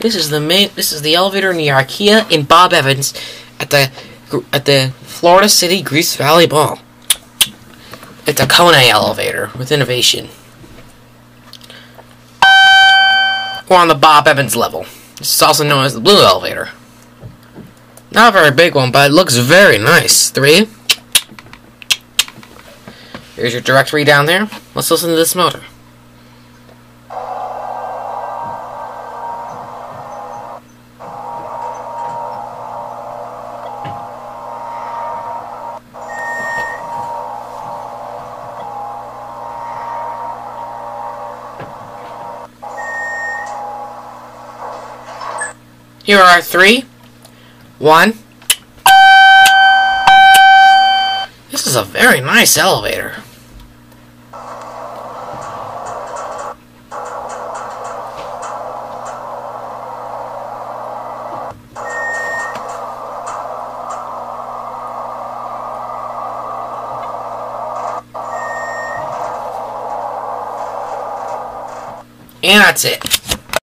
This is the elevator near Ikea in Bob Evans at the Florida City Grease Valley Mall. It's a Kone elevator with innovation. We're on the Bob Evans level. This is also known as the blue elevator. Not a very big one, but it looks very nice. 3. Here's your directory down there. Let's listen to this motor. Here are 3, 1. This is a very nice elevator. And that's it.